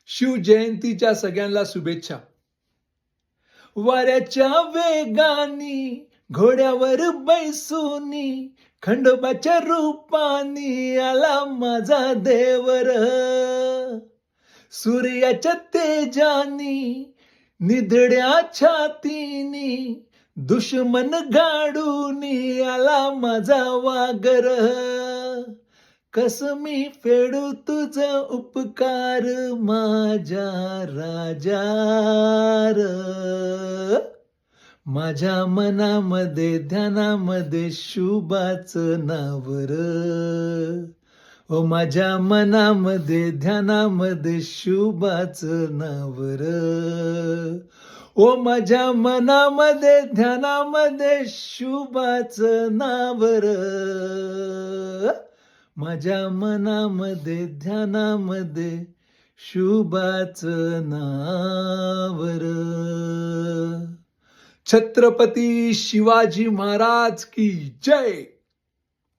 शिवजयंतीच्या सगळ्यांना शुभेच्छा. वाऱ्याच्या वेगानी घोड्यावर बैसूनी खंडोबाच्या रूपानी आला माझा देवर. सूर्याच्या तेजानी निधड्या छातीनी दुश्मन गाडूनी आला माझा वागर. कस मी फेडू तुझ उपकार माझ्या राजा र. माझ्या मनामध्ये ध्यानामध्ये शुभाचं नाव र. ओ माझ्या मनामध्ये ध्यानामध्ये शुभाचं नाव र. ओ माझ्या मनामध्ये ध्यानामध्ये शुभाचं नाव र. माझ्या मनामध्ये ध्यानामध्ये शुभाचं नाव र. छत्रपती शिवाजी महाराज की जय.